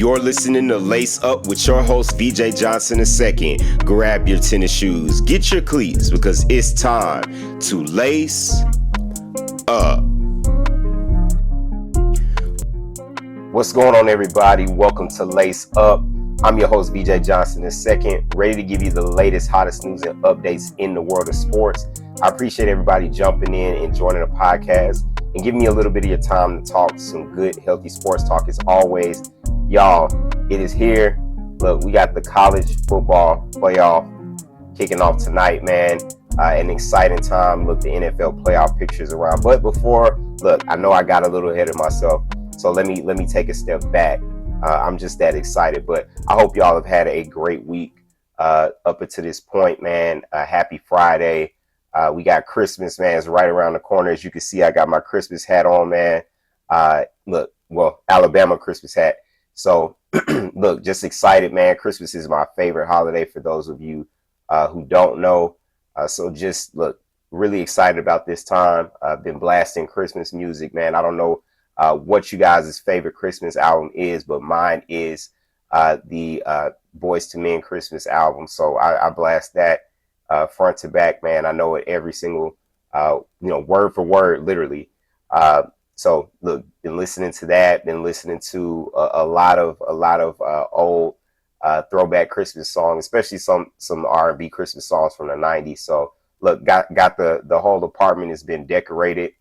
You're listening to Lace Up with your host, VJ Johnson II. Grab your tennis shoes, get your cleats, because it's time to lace up. What's going on, everybody? Welcome to Lace Up. I'm your host, VJ Johnson II, ready to give you the latest, hottest news and updates in the world of sports. I appreciate everybody jumping in and joining the podcast and giving me a little bit of your time to talk some good, healthy sports talk as always. Y'all, it is here. Look, we got the college football playoff kicking off tonight, man. An exciting time. Look, the NFL playoff pictures around. But before, look, I know I got a little ahead of myself, so let me take a step back. I'm just that excited, but I hope y'all have had a great week up until this point, man. Happy Friday. We got Christmas, man. It's right around the corner. As you can see, I got my Christmas hat on, man. Alabama Christmas hat. So, look, just excited, man. Christmas is my favorite holiday for those of you who don't know. So just, look, really excited about this time. I've been blasting Christmas music, man. I don't know what you guys' favorite Christmas album is, but mine is the Boyz II Men Christmas album. So I blast that front to back, man. I know it every single, word for word, literally. So look, been listening to that, been listening to a lot of old throwback Christmas songs, especially some R&B Christmas songs from the 90s. So look, got the whole apartment has been decorated,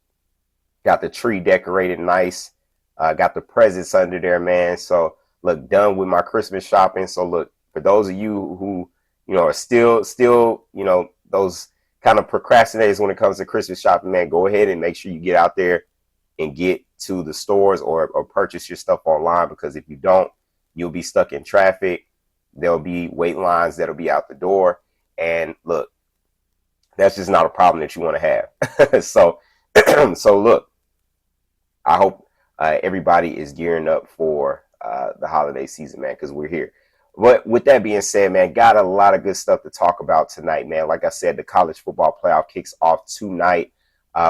got the tree decorated nice, got the presents under there, man. So look, done with my Christmas shopping. So look, for those of you who, are still, those kind of procrastinators when it comes to Christmas shopping, man, go ahead and make sure you get out there and get to the stores or purchase your stuff online, because if you don't, you'll be stuck in traffic. There'll be wait lines that'll be out the door. And look, that's just not a problem that you want to have. So look, I hope everybody is gearing up for the holiday season, man, because we're here. But with that being said, man, got a lot of good stuff to talk about tonight, man. Like I said, the college football playoff kicks off tonight.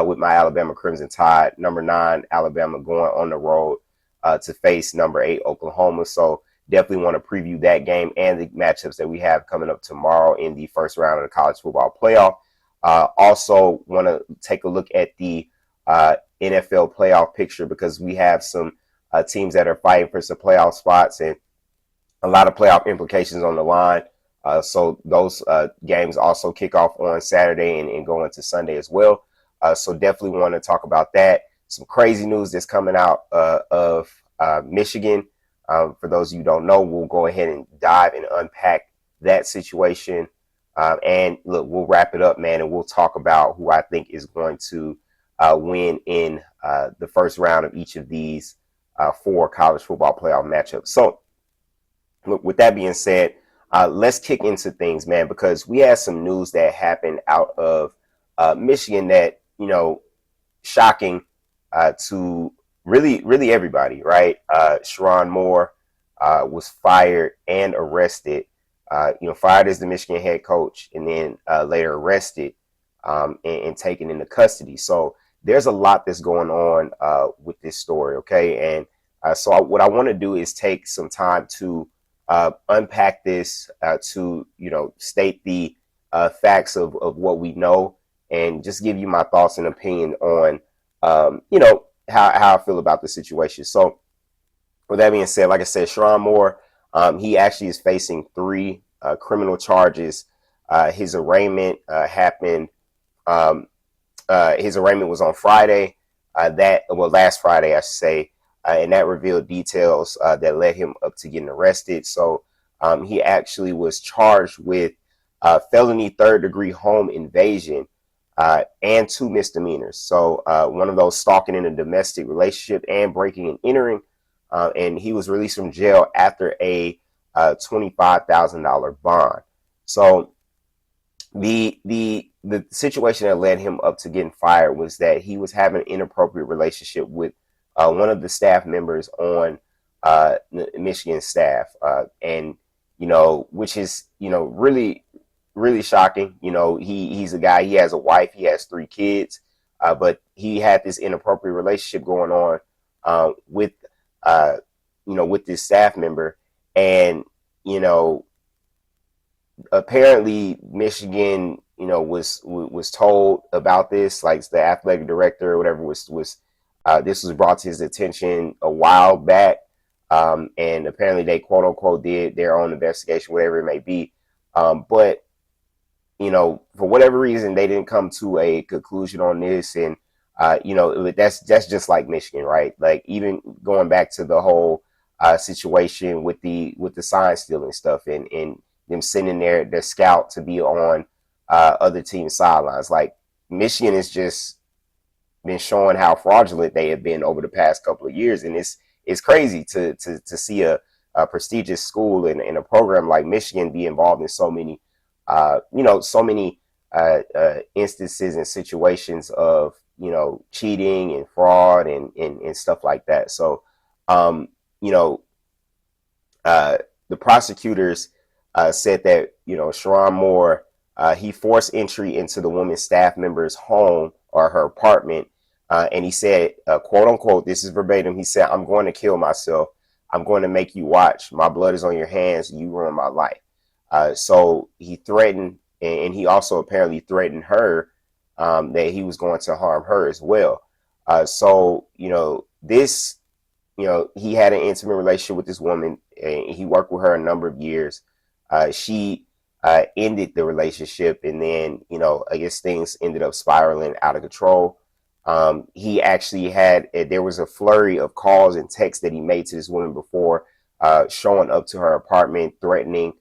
With my Alabama Crimson Tide, number 9 Alabama going on the road to face number 8 Oklahoma. So definitely want to preview that game and the matchups that we have coming up tomorrow in the first round of the college football playoff. Also want to take a look at the NFL playoff picture, because we have some teams that are fighting for some playoff spots and a lot of playoff implications on the line. So those games also kick off on Saturday and go into Sunday as well. So definitely want to talk about that. Some crazy news that's coming out of Michigan. For those of you who don't know, we'll go ahead and dive and unpack that situation. And look, we'll wrap it up, man, and we'll talk about who I think is going to win in the first round of each of these 4 college football playoff matchups. So look, with that being said, let's kick into things, man, because we had some news that happened out of Michigan that, shocking to really everybody, right? Sherrone Moore was fired and arrested, fired as the Michigan head coach, and then later arrested and taken into custody. So there's a lot that's going on with this story, okay? And so what I want to do is take some time to unpack this, to, state the facts of what we know, and just give you my thoughts and opinion on, how I feel about the situation. So with that being said, like I said, Sherrone Moore, he actually is facing 3 criminal charges. His arraignment happened. His arraignment was on Friday, last Friday, I should say, and that revealed details that led him up to getting arrested. So he actually was charged with felony 3rd-degree home invasion, and 2 misdemeanors. So one of those, stalking in a domestic relationship and breaking and entering. And he was released from jail after a $25,000 bond. So the situation that led him up to getting fired was that he was having an inappropriate relationship with one of the staff members on the Michigan staff, and which is really shocking. He's a guy, he has a wife, he has 3 kids, but he had this inappropriate relationship going on with with this staff member. And, you know, apparently Michigan, was told about this, like the athletic director or whatever was this was brought to his attention a while back. And apparently they quote unquote did their own investigation, whatever it may be. But for whatever reason, they didn't come to a conclusion on this. And, that's just like Michigan, right? Like even going back to the whole situation with the sign stealing stuff and them sending their scout to be on other team sidelines. Like Michigan has just been showing how fraudulent they have been over the past couple of years. And it's crazy to see a prestigious school and a program like Michigan be involved in so many instances and situations of, cheating and fraud and stuff like that. So, the prosecutors said that, Sherrone Moore, he forced entry into the woman's staff member's home or her apartment. And he said, quote unquote, this is verbatim. He said, "I'm going to kill myself. I'm going to make you watch. My blood is on your hands. You ruin my life." So he threatened, and he also apparently threatened her that he was going to harm her as well. So, this, he had an intimate relationship with this woman, and he worked with her a number of years. She ended the relationship, and then, I guess things ended up spiraling out of control. He actually there was a flurry of calls and texts that he made to this woman before showing up to her apartment, threatening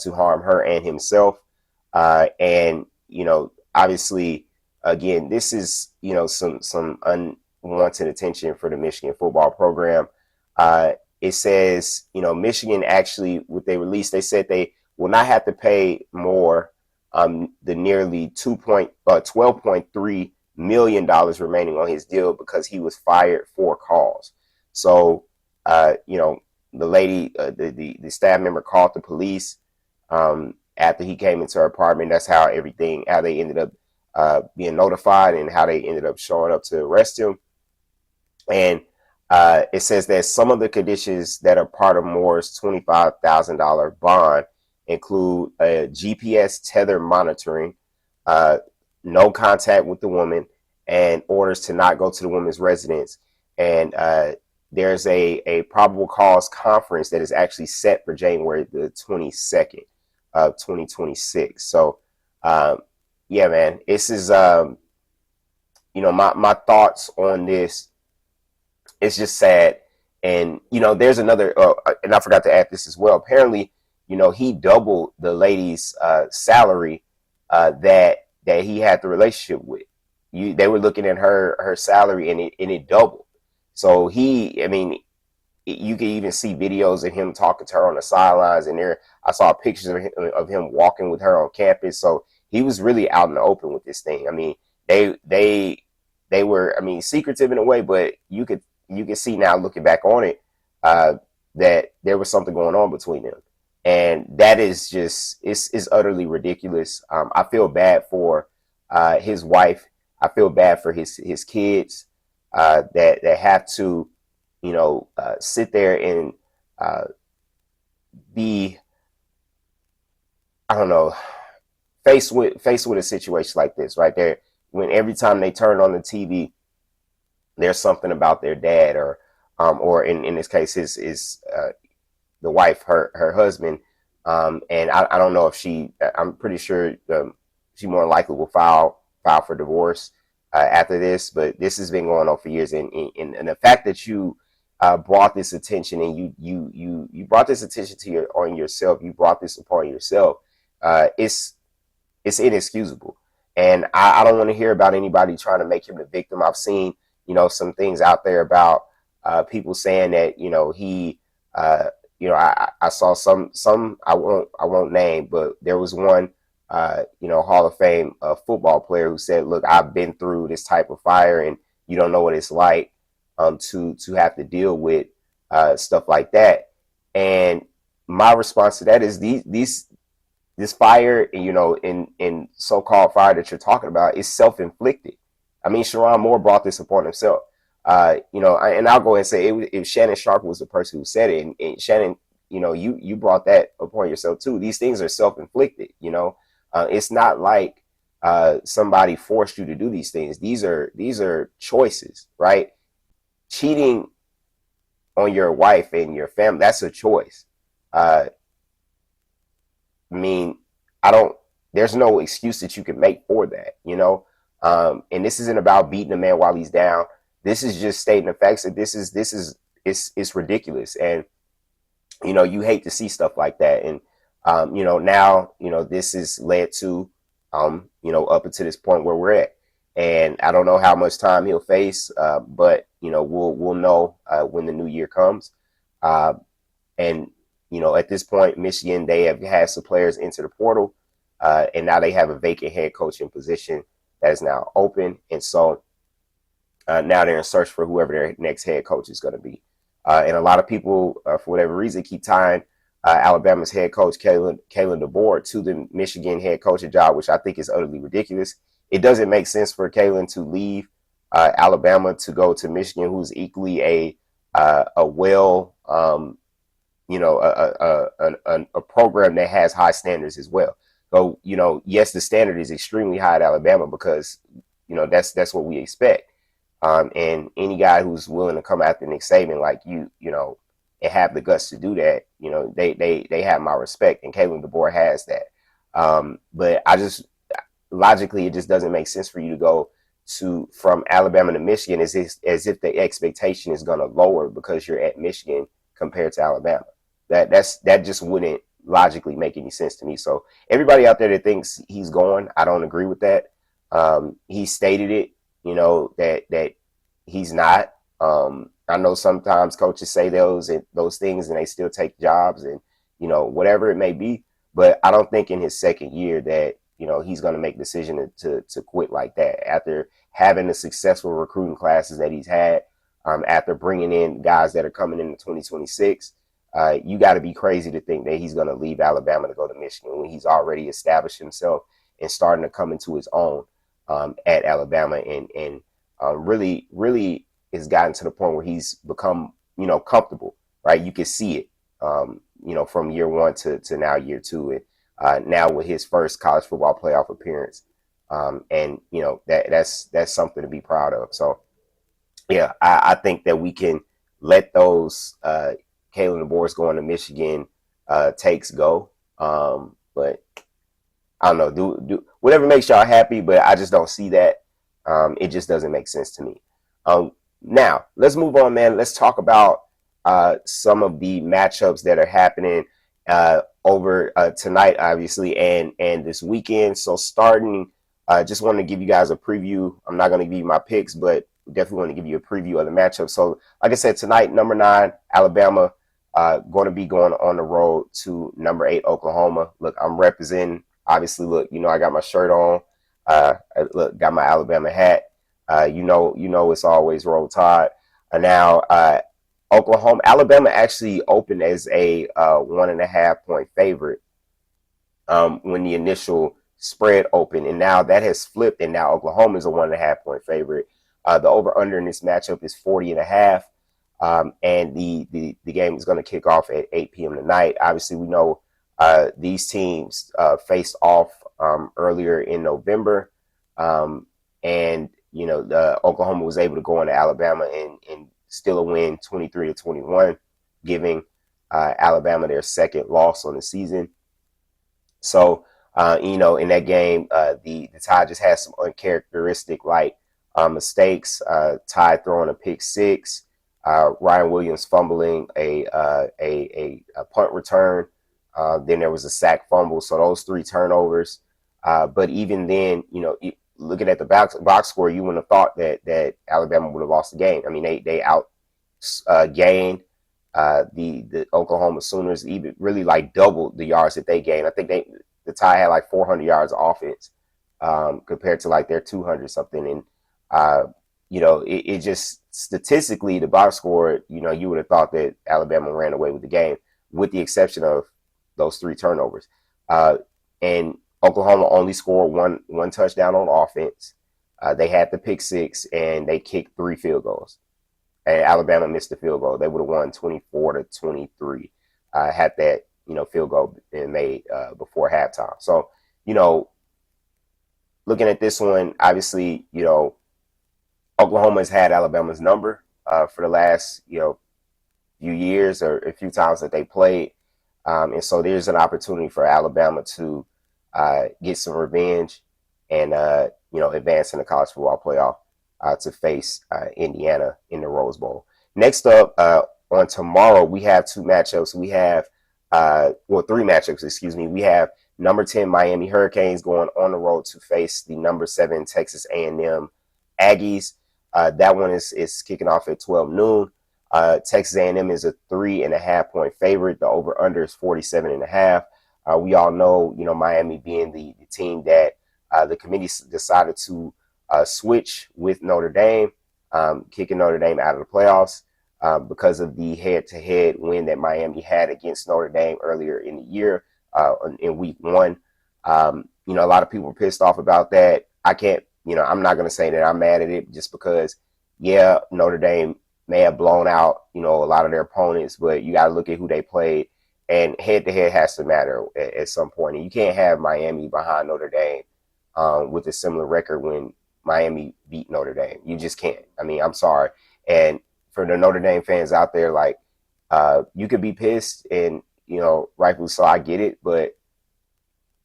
to harm her and himself. And, obviously, again, this is, some unwanted attention for the Michigan football program. It says, Michigan actually, what they released, they said they will not have to pay more the nearly $12.3 million remaining on his deal because he was fired for cause. So, the lady, the staff member called the police after he came into her apartment. That's how they ended up being notified and how they ended up showing up to arrest him. And it says that some of the conditions that are part of Moore's $25,000 bond include GPS tether monitoring, no contact with the woman, and orders to not go to the woman's residence. And there's a probable cause conference that is actually set for January the 22nd of 2026. So, yeah, man, this is, my thoughts on this. It's just sad. And, there's another, and I forgot to add this as well. Apparently, he doubled the lady's salary that he had the relationship with. They were looking at her salary and it doubled. So you can even see videos of him talking to her on the sidelines, and I saw pictures of him walking with her on campus. So he was really out in the open with this thing. I mean, they were, secretive in a way, but you could see now looking back on it, that there was something going on between them. And that is just, it's utterly ridiculous. I feel bad for his wife. I feel bad for his kids that have to, sit there and be, I don't know, faced with a situation like this, right there. When every time they turn on the TV, there's something about their dad or in this case, his the wife, her husband. And I don't know if I'm pretty sure she more likely will file for divorce after this, but this has been going on for years. And the fact that you brought this attention and you brought this attention on yourself, you brought this upon yourself, it's inexcusable. And I don't want to hear about anybody trying to make him the victim. I've seen, some things out there about people saying that, he, I saw some I won't name, but there was one, Hall of Fame football player who said, "Look, I've been through this type of fire, and you don't know what it's like to have to deal with stuff like that." And my response to that is this fire, in so-called fire that you're talking about is self-inflicted. I mean, Sherrone Moore brought this upon himself. And I'll go and say if Shannon Sharp was the person who said it, and Shannon, you brought that upon yourself too. These things are self-inflicted. It's not like somebody forced you to do these things. These are choices, right? Cheating on your wife and your family, that's a choice. Uh, I mean, I don't. There's no excuse that you can make for that. And this isn't about beating a man while he's down. This is just stating the facts that it's ridiculous, and you hate to see stuff like that. And now this has led to up until this point where we're at, and I don't know how much time he'll face, but we'll know when the new year comes, and at this point, Michigan, they have had some players into the portal, and now they have a vacant head coaching position that is now open, and so now they're in search for whoever their next head coach is going to be. And a lot of people, for whatever reason, keep tying Alabama's head coach, Kalen DeBoer, to the Michigan head coaching job, which I think is utterly ridiculous. It doesn't make sense for Kalen to leave Alabama to go to Michigan, who's equally a program that has high standards as well. So, yes, the standard is extremely high at Alabama because, that's what we expect. And any guy who's willing to come after Nick Saban like and have the guts to do that, they have my respect, and Kalen DeBoer has that. But logically, it just doesn't make sense for you to go from Alabama to Michigan as if the expectation is going to lower because you're at Michigan compared to Alabama. That just wouldn't logically make any sense to me. So everybody out there that thinks he's going, I don't agree with that. He stated it, that he's not. I know sometimes coaches say those things and they still take jobs and whatever it may be, but I don't think in his second year that he's going to make the decision to quit like that after having the successful recruiting classes that he's had, after bringing in guys that are coming into 2026. You got to be crazy to think that he's going to leave Alabama to go to Michigan when he's already established himself and starting to come into his own at Alabama, and really has gotten to the point where he's become comfortable, right? You can see it from year one to now year two, and now with his first college football playoff appearance, and that's something to be proud of. So yeah, I think that we can let those Kalen DeBoer's going to Michigan takes go, but I don't know, do whatever makes y'all happy, but I just don't see that. It just doesn't make sense to me. Now let's move on, man. Let's talk about some of the matchups that are happening over tonight, obviously, and this weekend. So starting, just wanted to give you guys a preview. I'm not going to give you my picks, but definitely want to give you a preview of the matchup. So like I said, tonight, number 9, Alabama, going to be going on the road to number 8, Oklahoma. Look, I'm representing. Obviously, look, I got my shirt on. Look, got my Alabama hat. It's always Roll Tide. Now, Alabama actually opened as a 1.5 point favorite when the initial spread opened, and now that has flipped, and now Oklahoma is a 1.5 point favorite. The over under in this matchup is 40.5, and the game is going to kick off at 8 p.m. tonight. Obviously, we know these teams faced off earlier in November, and the Oklahoma was able to go into Alabama and still a win, 23-21, giving Alabama their second loss on the season. So in that game, the Tide just had some uncharacteristic mistakes. Tide throwing a pick 6, Ryan Williams fumbling a punt return. Then there was a sack fumble. So those 3 turnovers. But even then, looking at the box score, you wouldn't have thought that Alabama would have lost the game. I mean, they out gained the Oklahoma Sooners, even really doubled the yards that they gained. I think the Tide had 400 yards of offense compared to their 200 something. And it just statistically, the box score, you would have thought that Alabama ran away with the game, with the exception of those 3 turnovers. And Oklahoma only scored one touchdown on offense. They had the pick 6, and they kicked 3 field goals. and Alabama missed the field goal. They would have won 24-23 had that field goal been made before halftime. So looking at this one, obviously Oklahoma has had Alabama's number for the last few years or a few times that they played, and so there's an opportunity for Alabama to get some revenge and advance in the college football playoff to face Indiana in the Rose Bowl. Next up, on tomorrow, we have two matchups. We have three matchups, excuse me. We have number 10 Miami Hurricanes going on the road to face the number 7 Texas A&M Aggies. That one is kicking off at 12 noon. Texas A&M is a 3.5-point favorite. The over/under is 47.5. We all know, Miami being the team that the committee decided to switch with Notre Dame, kicking Notre Dame out of the playoffs because of the head-to-head win that Miami had against Notre Dame earlier in the year in week 1. A lot of people were pissed off about that. I'm not going to say that I'm mad at it just because, Notre Dame may have blown out, a lot of their opponents, but you got to look at who they played, and head-to-head has to matter at some point. And you can't have Miami behind Notre Dame with a similar record when Miami beat Notre Dame. You just can't. I mean, I'm sorry. And for the Notre Dame fans out there, you could be pissed, and, rightfully so, I get it, but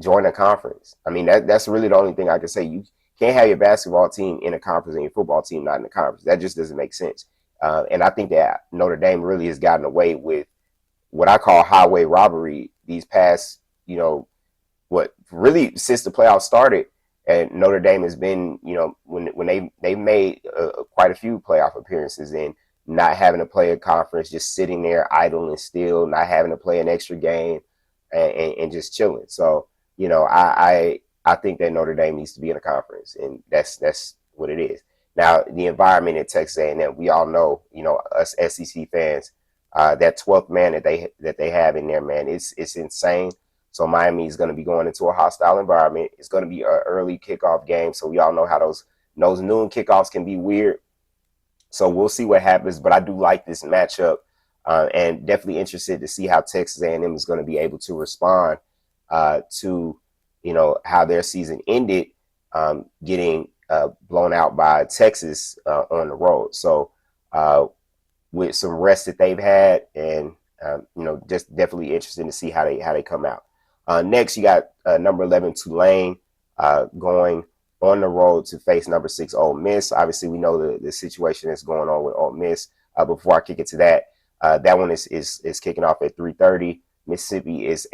join a conference. I mean, that's really the only thing I can say. You can't have your basketball team in a conference and your football team not in a conference. That just doesn't make sense. And I think that Notre Dame really has gotten away with what I call highway robbery these past, really since the playoffs started. And Notre Dame has been, when they've made quite a few playoff appearances and not having to play a conference, just sitting there idle and still, not having to play an extra game and just chilling. So, I think that Notre Dame needs to be in a conference, and that's what it is. Now, the environment at Texas A&M, we all know, us SEC fans, that 12th man that they have in there, man, it's insane. So Miami is going to be going into a hostile environment. It's going to be an early kickoff game, so we all know how those noon kickoffs can be weird. So we'll see what happens, but I do like this matchup, and definitely interested to see how Texas A&M is going to be able to respond to how their season ended, getting blown out by Texas on the road. So with some rest that they've had, and just definitely interested to see how they come out. Next, you got number 11 Tulane going on the road to face number 6 Ole Miss. Obviously, we know the situation that's going on with Ole Miss. Before I kick it to that, that one is kicking off at 3:30. Mississippi is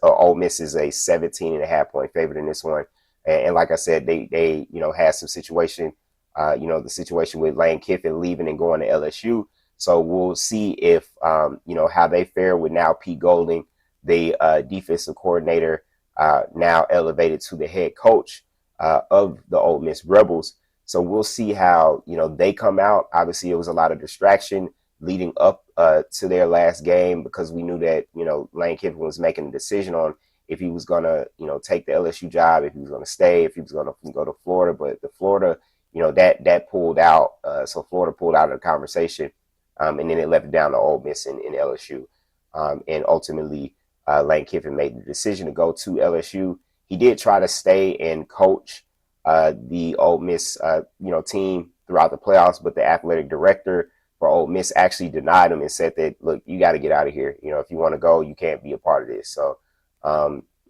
Ole Miss is a 17.5-point favorite in this one. And like I said, they had some situation, the situation with Lane Kiffin leaving and going to LSU. So we'll see if, how they fare with now Pete Golding, the defensive coordinator, now elevated to the head coach of the Ole Miss Rebels. So we'll see how, they come out. Obviously, it was a lot of distraction leading up to their last game because we knew that, Lane Kiffin was making a decision on if he was going to, take the LSU job, if he was going to stay, if he was going to go to Florida. But the Florida, that pulled out. So Florida pulled out of the conversation, and then it left it down to Ole Miss and LSU. And ultimately, Lane Kiffin made the decision to go to LSU. He did try to stay and coach the Ole Miss, team throughout the playoffs, but the athletic director for Ole Miss actually denied him and said that, look, you got to get out of here. If you want to go, you can't be a part of this. So,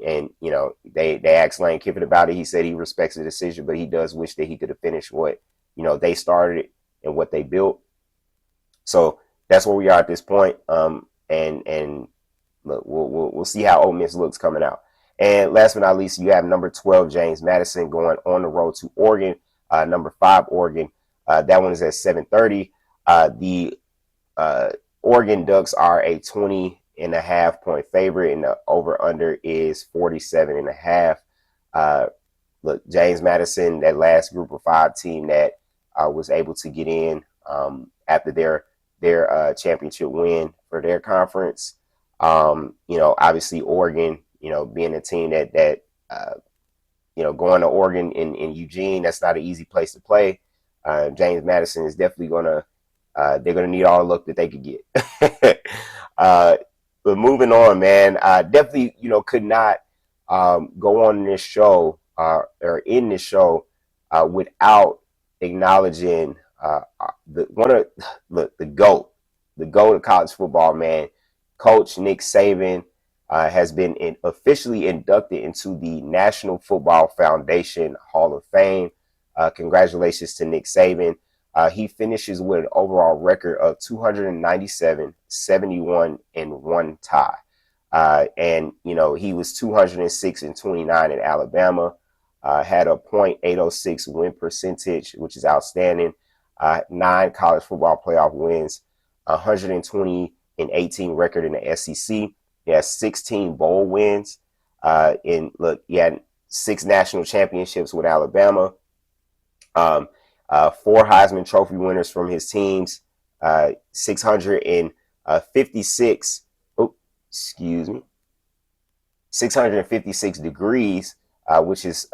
they asked Lane Kiffin about it. He said he respects the decision, but he does wish that he could have finished what, they started and what they built. So that's where we are at this point. And look, we'll see how Ole Miss looks coming out. And last but not least, you have number 12 James Madison going on the road to Oregon. Number 5 Oregon. That one is at 7:30. The Oregon Ducks are a 20.5-point favorite, and the over/under is 47.5. Look, James Madison, that last Group of 5 team that was able to get in after their championship win for their conference. Obviously Oregon, being a team that going to Oregon in Eugene, that's not an easy place to play. James Madison is definitely going to, They're going to need all the luck that they could get. But moving on, man, definitely, could not go on this show or in this show without acknowledging the GOAT of college football, man. Coach Nick Saban has been officially inducted into the National Football Foundation Hall of Fame. Congratulations to Nick Saban. He finishes with an overall record of 297, 71, and 1 tie. And he was 206 and 29 at Alabama, had a .806 win percentage, which is outstanding, 9 college football playoff wins, 120 and 18 record in the SEC. He has 16 bowl wins. He had 6 national championships with Alabama. 4 Heisman Trophy winners from his teams, 656 degrees, which is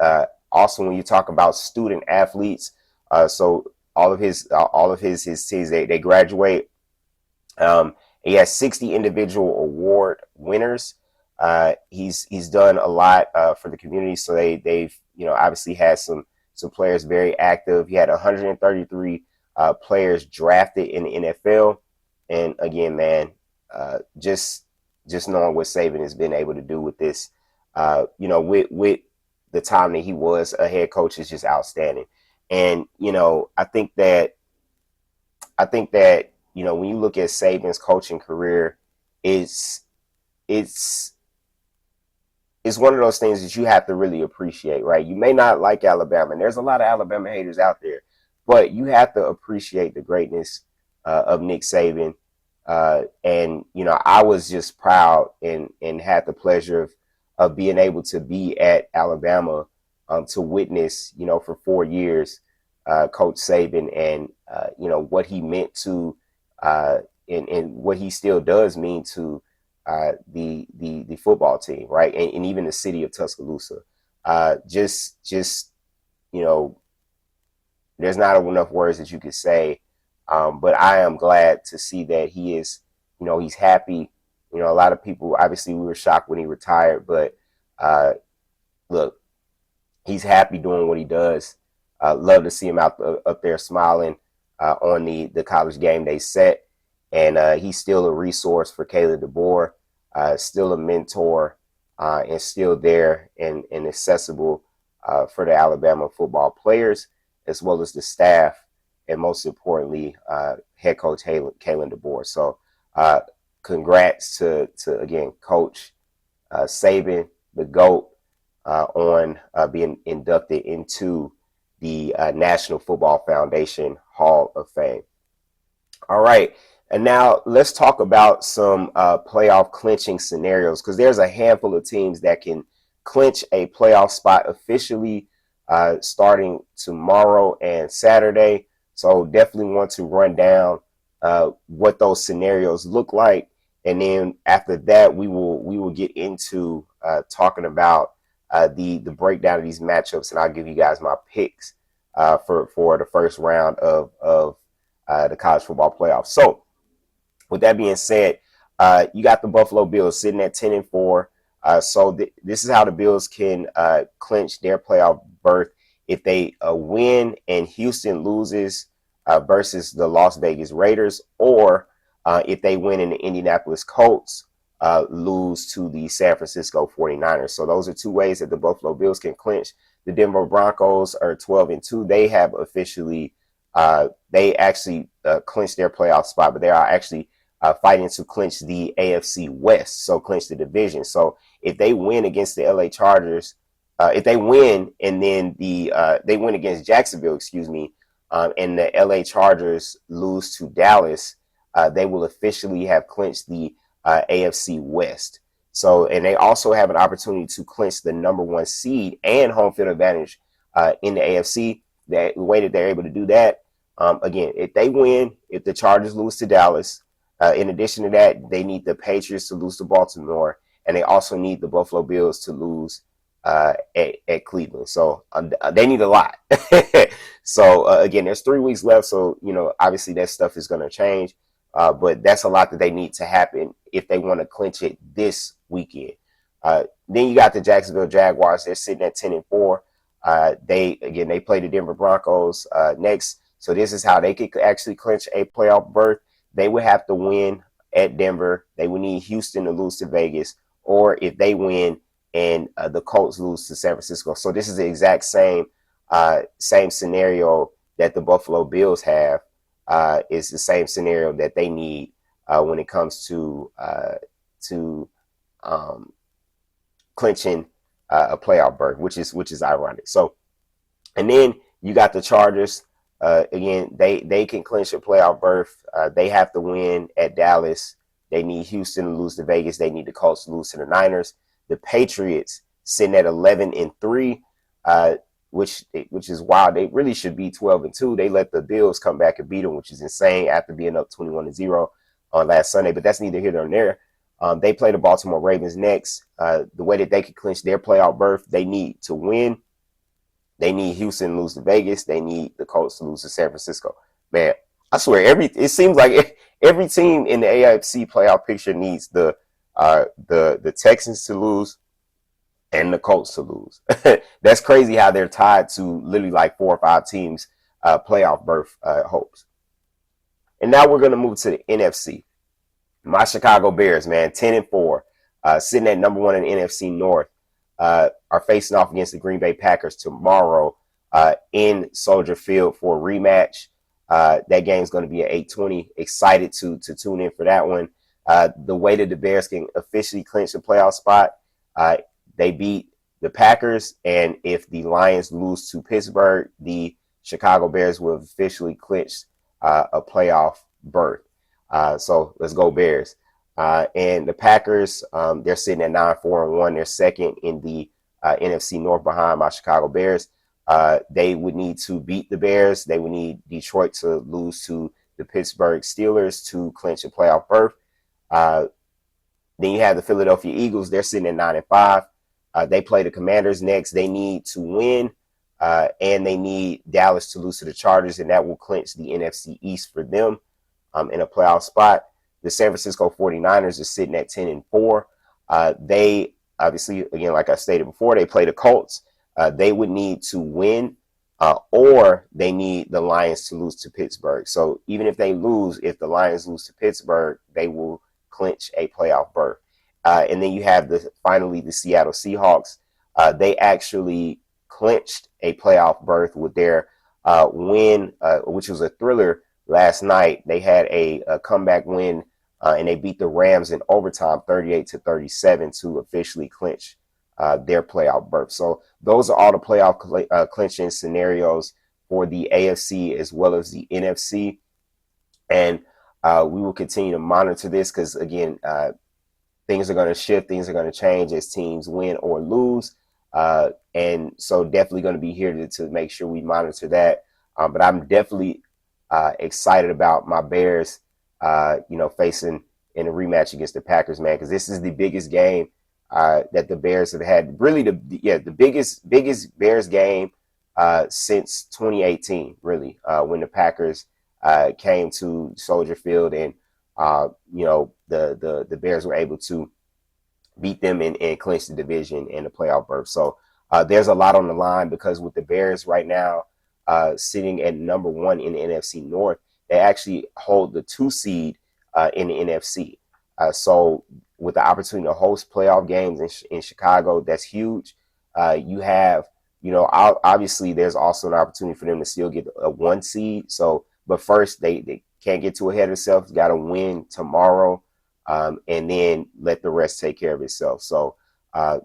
awesome when you talk about student athletes. So all of his teams, they graduate. He has 60 individual award winners. He's done a lot for the community. So they've obviously had some players very active. He had 133 players drafted in the NFL. And again, man, just knowing what Saban has been able to do with this, with the time that he was a head coach is just outstanding. And, I think that, when you look at Saban's coaching career, it's one of those things that you have to really appreciate, right? You may not like Alabama, and there's a lot of Alabama haters out there, but you have to appreciate the greatness of Nick Saban. And I was just proud and had the pleasure of being able to be at Alabama to witness, for 4 years, Coach Saban and, what he meant to and what he still does mean to the football team, right? And even the city of Tuscaloosa. Just there's not enough words that you could say. But I am glad to see that he is, he's happy. A lot of people, obviously we were shocked when he retired, but look, he's happy doing what he does. Love to see him up there smiling on the college game day set. And he's still a resource for Kayla DeBoer, still a mentor, and still there and accessible for the Alabama football players, as well as the staff, and most importantly, head coach Kayla DeBoer. So congrats to again, Coach Saban, the GOAT, on being inducted into the National Football Foundation Hall of Fame. All right. And now let's talk about some playoff clinching scenarios, because there's a handful of teams that can clinch a playoff spot officially starting tomorrow and Saturday. So definitely want to run down what those scenarios look like. And then after that, we will get into talking about the breakdown of these matchups, and I'll give you guys my picks for the first round of the college football playoff. So with that being said, you got the Buffalo Bills sitting at 10-4. So this is how the Bills can clinch their playoff berth if they win and Houston loses versus the Las Vegas Raiders, or if they win and the Indianapolis Colts lose to the San Francisco 49ers. So those are two ways that the Buffalo Bills can clinch. The Denver Broncos are 12-2. They have officially they actually clinched their playoff spot, but they are actually fighting to clinch the AFC West, so clinch the division. So if they win against the LA Chargers, if they win and then they win against Jacksonville, and the LA Chargers lose to Dallas, they will officially have clinched the AFC West. So, and they also have an opportunity to clinch the number 1 seed and home field advantage in the AFC. The way that they're able to do that, again, if they win, if the Chargers lose to Dallas, in addition to that, they need the Patriots to lose to Baltimore, and they also need the Buffalo Bills to lose at Cleveland. So they need a lot. So again, there's 3 weeks left. So, obviously that stuff is going to change. But that's a lot that they need to happen if they want to clinch it this weekend. Then you got the Jacksonville Jaguars. They're sitting at 10-4. They play the Denver Broncos next. So this is how they could actually clinch a playoff berth. They would have to win at Denver. They would need Houston to lose to Vegas, or if they win and the Colts lose to San Francisco. So this is the exact same scenario that the Buffalo Bills have. Is the same scenario that they need when it comes to clinching a playoff berth, which is ironic. So, and then you got the Chargers. Again, they can clinch a playoff berth. They have to win at Dallas. They need Houston to lose to Vegas. They need the Colts to lose to the Niners. The Patriots sitting at 11-3, which is wild. They really should be 12-2. They let the Bills come back and beat them, which is insane after being up 21-0 on last Sunday. But that's neither here nor there. They play the Baltimore Ravens next. The way that they could clinch their playoff berth, they need to win. They need Houston to lose to Vegas. They need the Colts to lose to San Francisco. Man, I swear, it seems like every team in the AFC playoff picture needs the Texans to lose and the Colts to lose. That's crazy how they're tied to literally like 4 or 5 teams playoff berth hopes. And now we're going to move to the NFC. My Chicago Bears, man, 10-4, sitting at number 1 in the NFC North, are facing off against the Green Bay Packers tomorrow in Soldier Field for a rematch. That game's going to be at 8:20. Excited to tune in for that one. The way that the Bears can officially clinch a playoff spot, they beat the Packers, and if the Lions lose to Pittsburgh, the Chicago Bears will officially clinch a playoff berth. So let's go Bears. And the Packers, they're sitting at 9-4-1. They're second in the NFC North behind my Chicago Bears. They would need to beat the Bears. They would need Detroit to lose to the Pittsburgh Steelers to clinch a playoff berth. Then you have the Philadelphia Eagles. They're sitting at 9-5. They play the Commanders next. They need to win, and they need Dallas to lose to the Chargers, and that will clinch the NFC East for them in a playoff spot. The San Francisco 49ers are sitting at 10-4. They obviously, again, like I stated before, they play the Colts. They would need to win, or they need the Lions to lose to Pittsburgh. So even if they lose, if the Lions lose to Pittsburgh, they will clinch a playoff berth. And then you have finally the Seattle Seahawks. They actually clinched a playoff berth with their win, which was a thriller last night. They had a comeback win, and they beat the Rams in overtime 38-37 to officially clinch their playoff berth. So those are all the playoff clinching scenarios for the AFC as well as the NFC. And we will continue to monitor this because, again, things are going to shift. Things are going to change as teams win or lose. And so definitely going to be here to make sure we monitor that. But I'm definitely excited about my Bears, facing in a rematch against the Packers, man, because this is the biggest game that the Bears have had. Really, the biggest Bears game since 2018, really, when the Packers came to Soldier Field and the Bears were able to beat them and clinch the division and the playoff berth. So there's a lot on the line because with the Bears right now sitting at number 1 in the NFC North, they actually hold the 2 seed in the NFC. So with the opportunity to host playoff games in Chicago, that's huge. You have, obviously there's also an opportunity for them to still get a 1 seed. So, but first they can't get too ahead of themselves. Got to win tomorrow, and then let the rest take care of itself. So,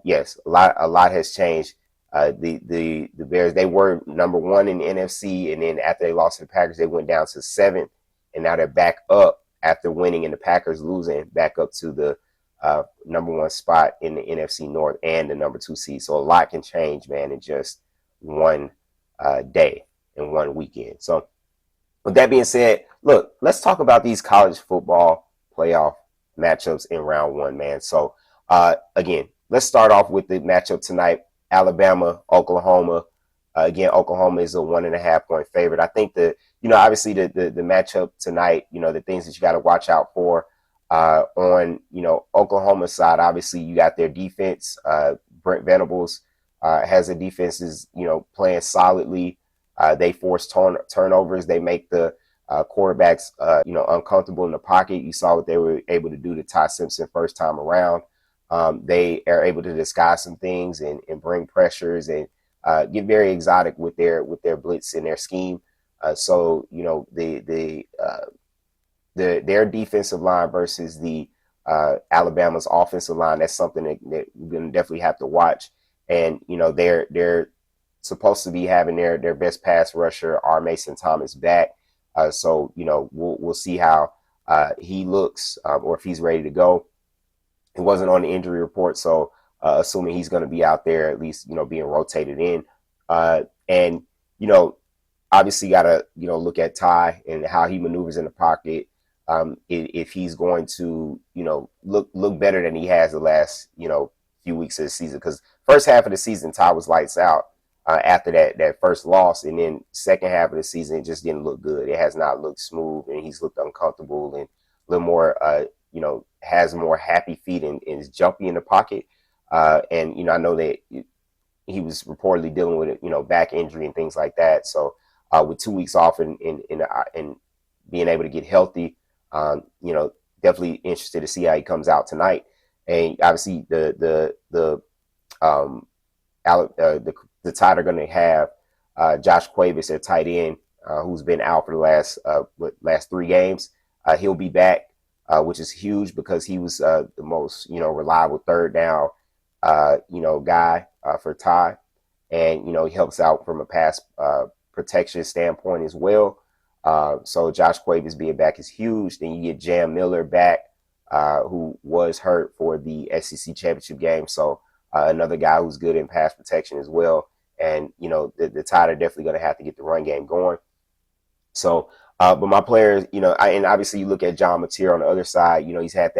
yes, a lot has changed. The Bears, they were number 1 in the NFC, and then after they lost to the Packers, they went down to 7th, and now they're back up after winning and the Packers losing, back up to the number 1 spot in the NFC North and the number 2 seed. So a lot can change, man, in just one day and one weekend. So with that being said, look, let's talk about these college football playoff matchups in round 1, man. So again, let's start off with the matchup tonight. Alabama, Oklahoma. Again, Oklahoma is a 1.5 point favorite. I think obviously the matchup tonight, the things that you got to watch out for on, Oklahoma side, obviously you got their defense. Brent Venables has a defense is, playing solidly. They force turnovers. They make the quarterbacks, uncomfortable in the pocket. You saw what they were able to do to Ty Simpson first time around. They are able to disguise some things and bring pressures and get very exotic with their blitz and their scheme. So their defensive line versus the Alabama's offensive line, that's something that we're going to definitely have to watch. And they're supposed to be having their best pass rusher, R. Mason Thomas, back. So we'll see how he looks or if he's ready to go. He wasn't on the injury report, so assuming he's going to be out there at least being rotated in. And obviously got to look at Ty and how he maneuvers in the pocket. If he's going to look better than he has the last few weeks of the season, because first half of the season Ty was lights out after that first loss, and then second half of the season it just didn't look good. It has not looked smooth, and he's looked uncomfortable and a little more has more happy feet and is jumpy in the pocket. And I know that he was reportedly dealing with back injury and things like that. So with 2 weeks off and being able to get healthy, definitely interested to see how he comes out tonight. And obviously the Tide are going to have Josh Cuevas, their tight end, who's been out for the last 3 games. He'll be back, which is huge because he was the most reliable third down guy for Ty, and he helps out from a pass protection standpoint as well. So Josh Cuevas being back is huge. Then you get Jam Miller back, who was hurt for the SEC championship game. So another guy who's good in pass protection as well. And the Tide are definitely going to have to get the run game going. So, but my players, and obviously you look at John Mateer on the other side. He's had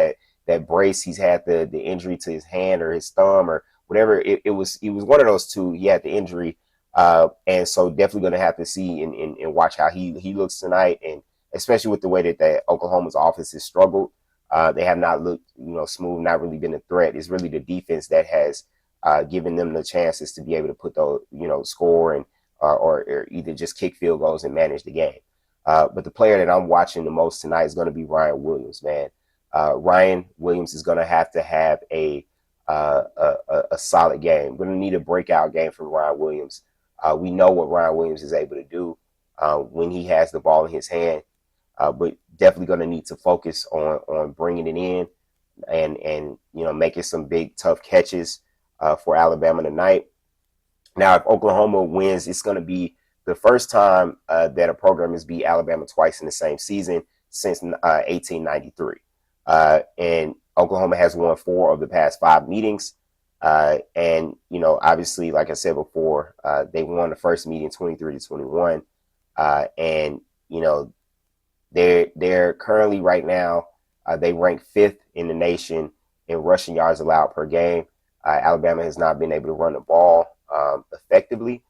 that brace. He's had the injury to his hand or his thumb or whatever. It was one of those two. He had the injury. And so definitely going to have to see and watch how he looks tonight, and especially with the way that Oklahoma's offense has struggled. They have not looked, smooth, not really been a threat. It's really the defense that has given them the chances to be able to put those, score and or either just kick field goals and manage the game. But the player that I'm watching the most tonight is going to be Ryan Williams, man. Ryan Williams is going to have a solid game. We're going to need a breakout game from Ryan Williams. We know what Ryan Williams is able to do when he has the ball in his hand, but definitely going to need to focus on bringing it in and making some big tough catches for Alabama tonight. Now, if Oklahoma wins, it's going to be the first time that a program has beat Alabama twice in the same season since 1893, and Oklahoma has won 4 of the past 5 meetings. And obviously, like I said before, they won the first meeting 23-21. And they're currently right now, they rank 5th in the nation in rushing yards allowed per game. Alabama has not been able to run the ball effectively.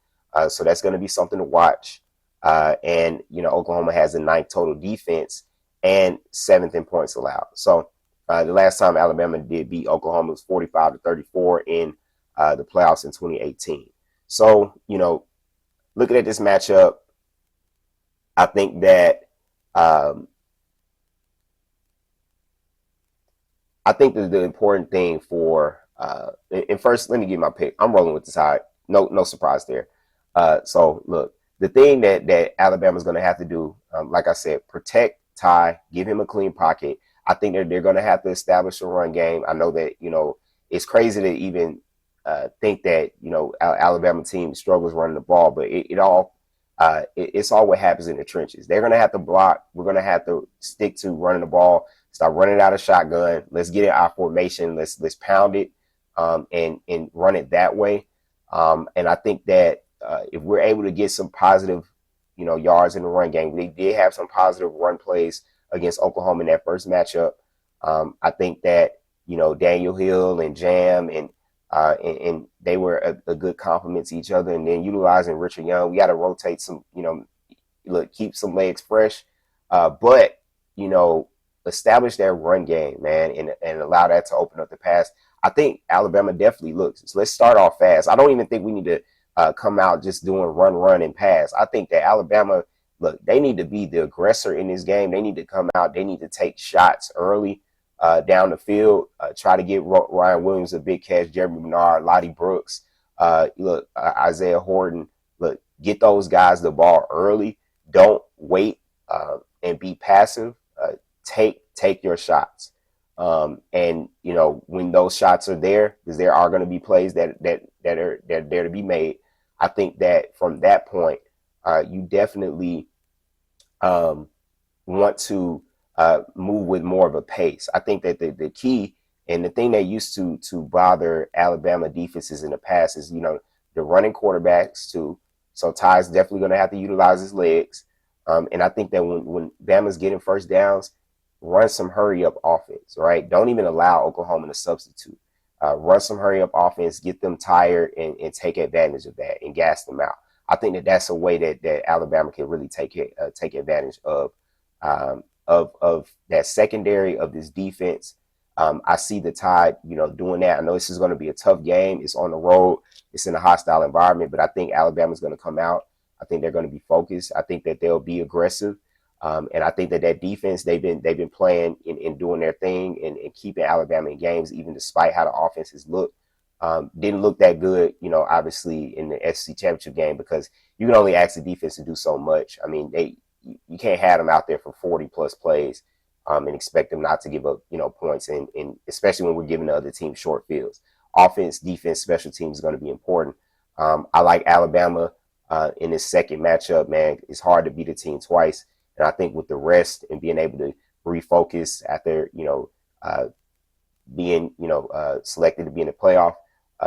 So that's going to be something to watch. And Oklahoma has the 9th total defense and 7th in points allowed. So the last time Alabama did beat Oklahoma was 45-34 in the playoffs in 2018. So, looking at this matchup, I think that the important thing for and first, let me give my pick. I'm rolling with the Tide. No surprise there. So look, the thing that Alabama's going to have to do, like I said, protect Ty, give him a clean pocket. I think they're going to have to establish a run game. I know that, it's crazy to even think that, Alabama team struggles running the ball, but it's all what happens in the trenches. They're going to have to block. We're going to have to stick to running the ball, stop running out of shotgun. Let's get in our formation. Let's pound it and run it that way. And I think that if we're able to get some positive, yards in the run game, they did have some positive run plays against Oklahoma in that first matchup. I think that, Daniel Hill and Jam and and they were a good complement to each other. And then utilizing Richard Young, we got to rotate some, look, keep some legs fresh, but establish that run game, man, and allow that to open up the pass. I think Alabama definitely looks. So let's start off fast. I don't even think we need to come out just doing run, and pass. I think that Alabama, look, they need to be the aggressor in this game. They need to come out. They need to take shots early down the field. Try to get Ryan Williams a big catch, Jeremy Bernard, Lottie Brooks, Isaiah Horton. Look, get those guys the ball early. Don't wait and be passive. Take your shots. And when those shots are there, because there are going to be plays that are there to be made. I think that from that point, you definitely want to move with more of a pace. I think that the key and the thing that used to bother Alabama defenses in the past is the running quarterbacks too. So Ty's definitely going to have to utilize his legs. And I think that when Bama's getting first downs, run some hurry up offense, right? Don't even allow Oklahoma to substitute. Run some hurry up offense, get them tired, and take advantage of that and gas them out. I think that that's a way that Alabama can really take advantage of that secondary of this defense. I see the Tide, doing that. I know this is going to be a tough game. It's on the road. It's in a hostile environment, but I think Alabama's going to come out. I think they're going to be focused. I think that they'll be aggressive. And I think that defense, they've been playing and doing their thing and keeping Alabama in games, even despite how the offenses look. Didn't look that good, obviously in the SEC championship game, because you can only ask the defense to do so much. I mean, you can't have them out there for 40 plus plays and expect them not to give up, points, and especially when we're giving the other team short fields. Offense, defense, special teams is going to be important. I like Alabama in this second matchup, man. It's hard to beat a team twice. And I think with the rest and being able to refocus after, being, selected to be in the playoff,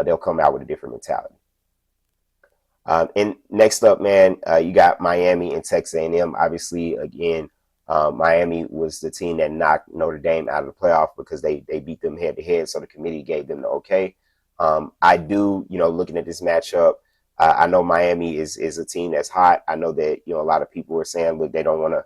they'll come out with a different mentality. And next up, man, you got Miami and Texas A&M. Obviously, again, Miami was the team that knocked Notre Dame out of the playoff because they beat them head to head. So the committee gave them the okay. I do, looking at this matchup, I know Miami is a team that's hot. I know that, a lot of people are saying, look, they don't want to,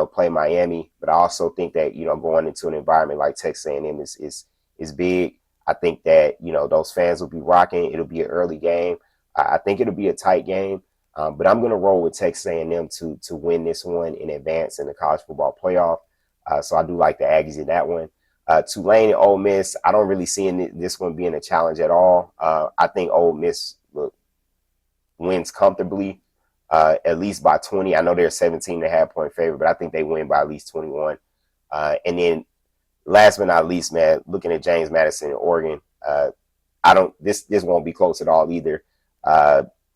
play Miami. But I also think that, going into an environment like Texas A&M is big. I think that, those fans will be rocking. It'll be an early game. I think it'll be a tight game. But I'm going to roll with Texas A&M to win this one in advance in the college football playoff. So I do like the Aggies in that one. Tulane and Ole Miss, I don't really see this one being a challenge at all. I think Ole Miss wins comfortably, at least by 20. I know they're a 17.5 point favorite, but I think they win by at least 21. And then last but not least, man, looking at James Madison in Oregon, this won't be close at all either.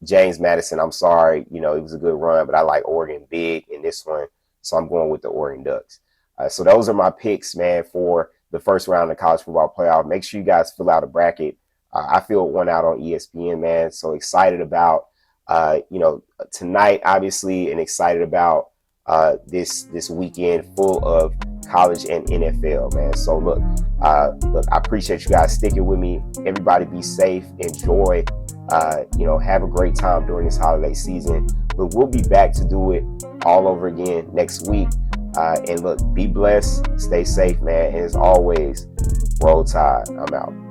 James Madison, I'm sorry, it was a good run, but I like Oregon big in this one. So I'm going with the Oregon Ducks. So those are my picks, man, for the first round of the college football playoff. Make sure you guys fill out a bracket. I filled one out on ESPN, man. So excited about tonight, obviously, and excited about this weekend full of college and NFL, man. So look, I appreciate you guys sticking with me. Everybody be safe, enjoy, have a great time during this holiday season. But we'll be back to do it all over again next week. And look, be blessed, stay safe, man. And as always, roll Tide. I'm out.